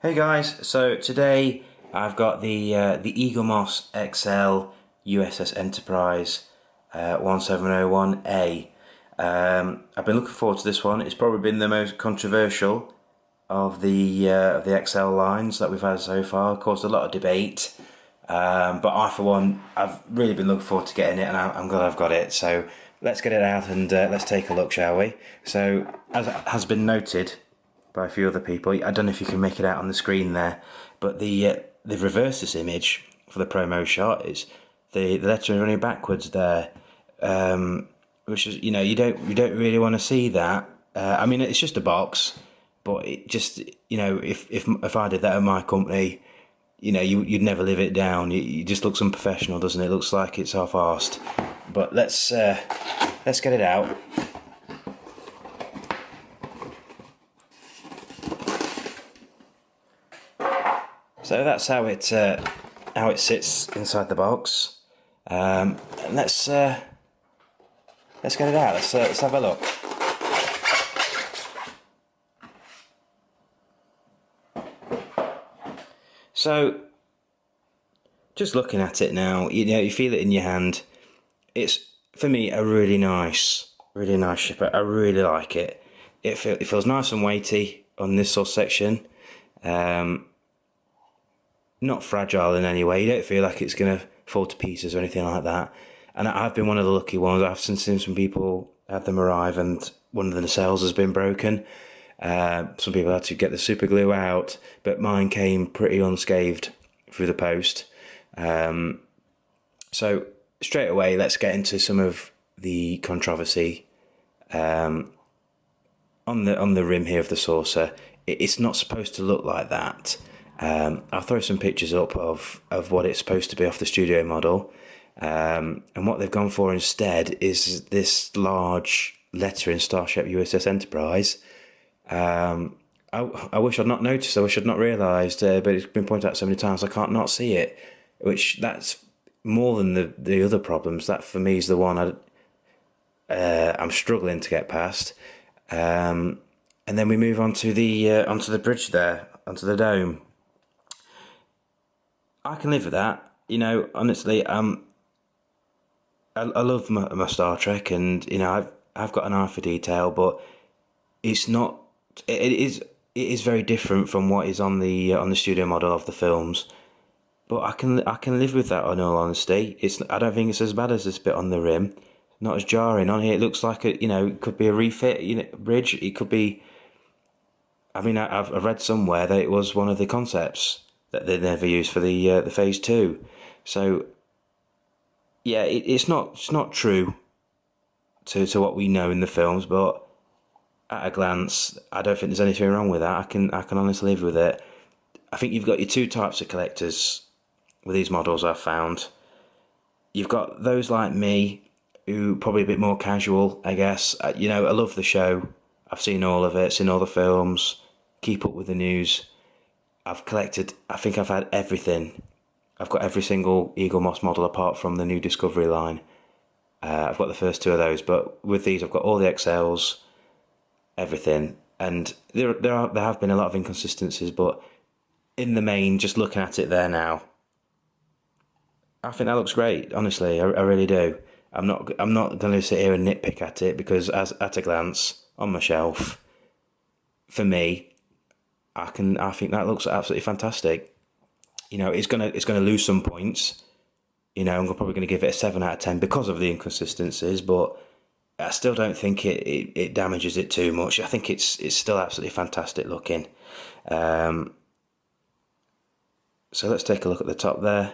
Hey guys, so today I've got the Eaglemoss XL U.S.S Enterprise 1701A. I've been looking forward to this one. It's probably been the most controversial of the XL lines that we've had so far. Caused a lot of debate, but I for one, I've really been looking forward to getting it, and I'm glad I've got it. So let's get it out and let's take a look, shall we? So as has been noted by a few other people. I don't know if you can make it out on the screen there, but they've reversed this image for the promo shot. It's the lettering running backwards there, which is you don't really want to see that. I mean, it's just a box, but it just if I did that at my company, you'd never live it down. It just looks unprofessional, doesn't it? It looks like it's half-arsed. But let's get it out. So that's how it sits inside the box. And let's get it out. Let's have a look. So, just looking at it now, you feel it in your hand. It's, for me, a really nice shipper. I really like it. It feels nice and weighty on this sort of section. Not fragile in any way. You don't feel like it's going to fall to pieces or anything like that. And I've been one of the lucky ones. I've seen some people have them arrive and one of the nacelles has been broken. Some people had to get the super glue out, but mine came pretty unscathed through the post. So straight away, let's get into some of the controversy on the rim here of the saucer. It's not supposed to look like that. I'll throw some pictures up of what it's supposed to be off the studio model. And what they've gone for instead is this large lettering Starship U.S.S Enterprise. I wish I'd not noticed, I wish I'd not realised, but it's been pointed out so many times I can't not see it, which that's more than the other problems. That for me is the one I'm struggling to get past. And then we move on to onto the bridge there, onto the dome. I can live with that, honestly. I love my Star Trek, and I've got an eye for detail, but it's not. It is very different from what is on the studio model of the films. But I can live with that, in all honesty. I don't think it's as bad as this bit on the rim. Not as jarring on here. It looks like it could be a refit, bridge. It could be. I mean, I've read somewhere that it was one of the concepts that they never used for the phase 2. So yeah, it's not true to what we know in the films, but at a glance, I don't think there's anything wrong with that. I can honestly live with it. I think you've got your two types of collectors with these models I've found. You've got those like me, who probably a bit more casual, I guess. I love the show. I've seen all of it, seen all the films, keep up with the news. I've collected, I think I've had everything. I've got every single Eaglemoss model apart from the new Discovery line. I've got the first 2 of those, but with these I've got all the XLs, everything. And there have been a lot of inconsistencies, but in the main, just looking at it there now, I think that looks great. Honestly, I really do. I'm not going to sit here and nitpick at it, because at a glance on my shelf, for me, I think that looks absolutely fantastic. It's gonna lose some points. I'm probably going to give it a 7 out of 10 because of the inconsistencies, but I still don't think it damages it too much. I think it's still absolutely fantastic looking. So let's take a look at the top there.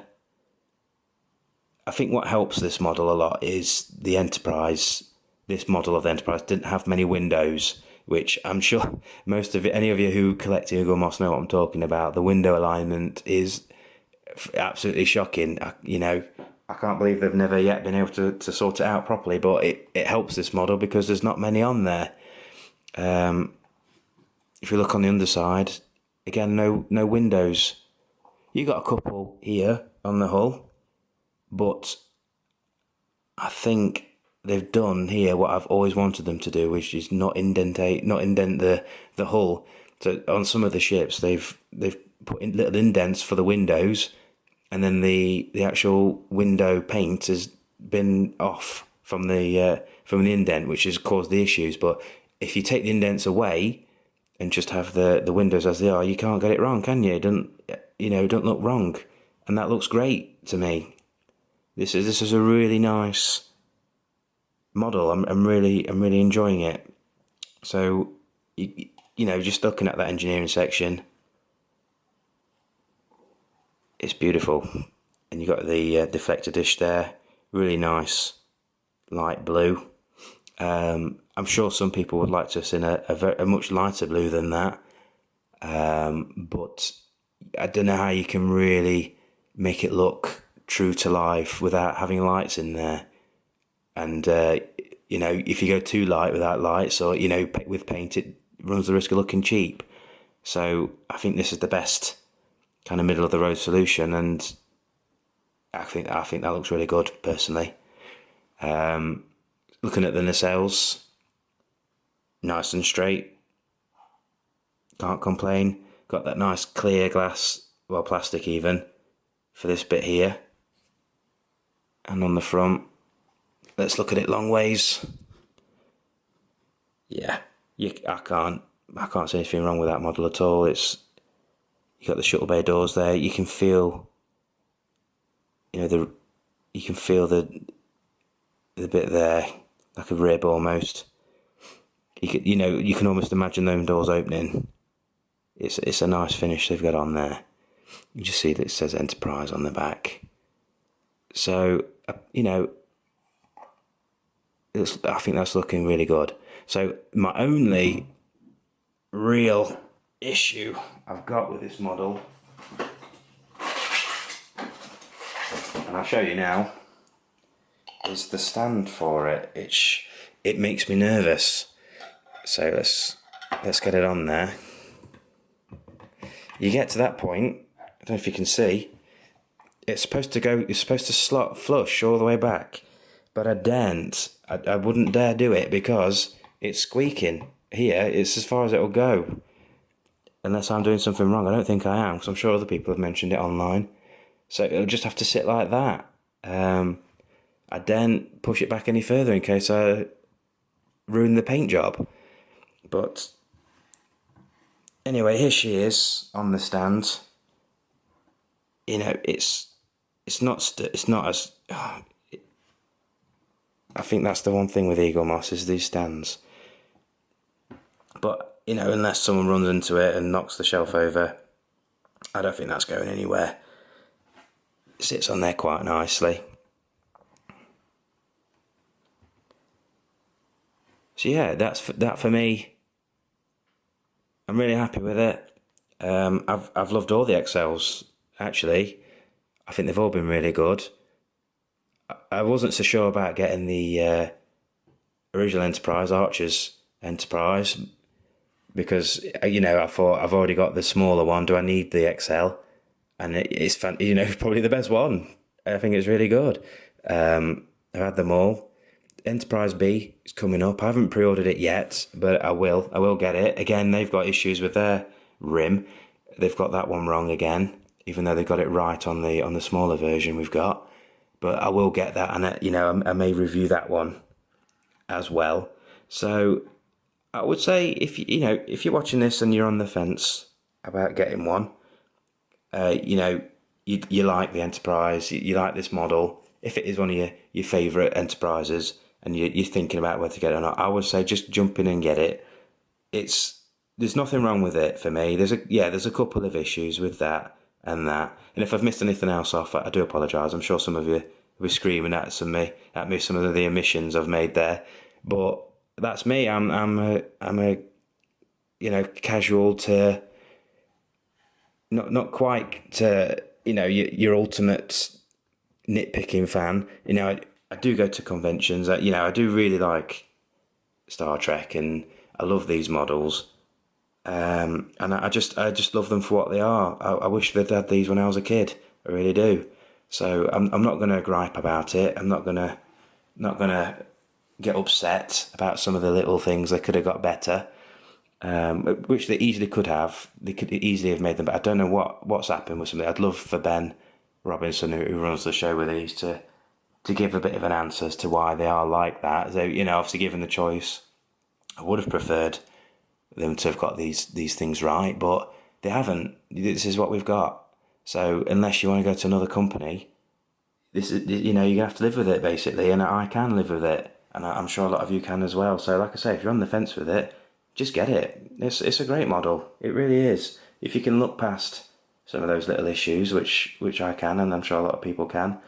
I think what helps this model a lot is the Enterprise. This model of the Enterprise didn't have many windows, which I'm sure any of you who collect Eaglemoss know what I'm talking about. The window alignment is absolutely shocking. I can't believe they've never yet been able to sort it out properly, but it helps this model because there's not many on there. If you look on the underside, again, no windows. You got a couple here on the hull, but I think they've done here what I've always wanted them to do, which is not indent the hull. So on some of the ships, they've put in little indents for the windows, and then the actual window paint has been off from the indent, which has caused the issues. But if you take the indents away and just have the windows as they are, you can't get it wrong, can you? It don't, it don't look wrong, and that looks great to me. This is a really nice model. I'm really enjoying it. So just looking at that engineering section, it's beautiful, and you got the deflector dish there, really nice light blue. I'm sure some people would like to have seen a much lighter blue than that, but I don't know how you can really make it look true to life without having lights in there. And if you go too light without lights, or with paint, it runs the risk of looking cheap. So I think this is the best kind of middle of the road solution, and I think that looks really good personally. Looking at the nacelles, nice and straight, can't complain. Got that nice clear glass, well, plastic even, for this bit here. And on the front, let's look at it long ways. Yeah, I can't see anything wrong with that model at all. You got the shuttle bay doors there. You can feel, you can feel the bit there, like a rib almost. You can almost imagine those doors opening. It's a nice finish they've got on there. You just see that it says Enterprise on the back. So I think that's looking really good. So my only real issue I've got with this model, and I'll show you now, is the stand for it. It makes me nervous. So let's get it on there. You get to that point, I don't know if you can see, it's supposed to slot flush all the way back, but I wouldn't dare do it because it's squeaking. Here, it's as far as it'll go. Unless I'm doing something wrong. I don't think I am, because I'm sure other people have mentioned it online. So it'll just have to sit like that. I daren't push it back any further in case I ruin the paint job. But anyway, here she is on the stand. It's not as. I think that's the one thing with Eaglemoss is these stands. But unless someone runs into it and knocks the shelf over, I don't think that's going anywhere. It sits on there quite nicely. So yeah, that for me. I'm really happy with it. I've loved all the XLs actually. I think they've all been really good. I wasn't so sure about getting the original Enterprise, Archer's Enterprise, because I thought I've already got the smaller one. Do I need the XL? And it's probably the best one. I think it's really good. I've had them all. Enterprise B is coming up. I haven't pre-ordered it yet, but I will. I will get it. Again, they've got issues with their rim. They've got that one wrong again, even though they've got it right on the smaller version we've got. But I will get that, and I may review that one as well. So I would say if you're watching this and you're on the fence about getting one, you like the Enterprise, you like this model. If it is one of your favourite Enterprises and you're thinking about whether to get it or not, I would say just jump in and get it. There's nothing wrong with it for me. There's a couple of issues with that and that. And if I've missed anything else off, I do apologise. I'm sure some of you will be screaming at me some of the omissions I've made there. But that's me. I'm a casual to not quite to your ultimate nitpicking fan. I do go to conventions. I do really like Star Trek, and I love these models. And I just love them for what they are. I wish they'd had these when I was a kid. I really do. So I'm not going to gripe about it. I'm not gonna get upset about some of the little things they could have got better. which they easily could have. They could easily have made them, but I don't know what's happened with something. I'd love for Ben Robinson, who runs the show with these, to give a bit of an answer as to why they are like that. So, obviously, given the choice, I would have preferred them to have got these things right, but they haven't. This is what we've got. So unless you want to go to another company, this is you're gonna have to live with it basically, and I can live with it, and I'm sure a lot of you can as well. So like I say, if you're on the fence with it, just get it. It's a great model. It really is. If you can look past some of those little issues, which I can, and I'm sure a lot of people can,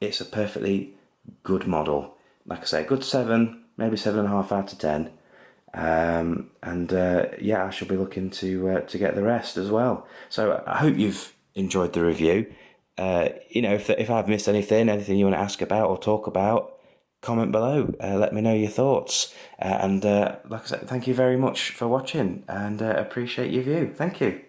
it's a perfectly good model. Like I say, good 7, maybe 7.5 out of 10. And yeah, I shall be looking to get the rest as well. So I hope you've enjoyed the review. If I've missed anything you want to ask about or talk about, comment below. Let me know your thoughts. And like I said, thank you very much for watching, and appreciate your view. Thank you.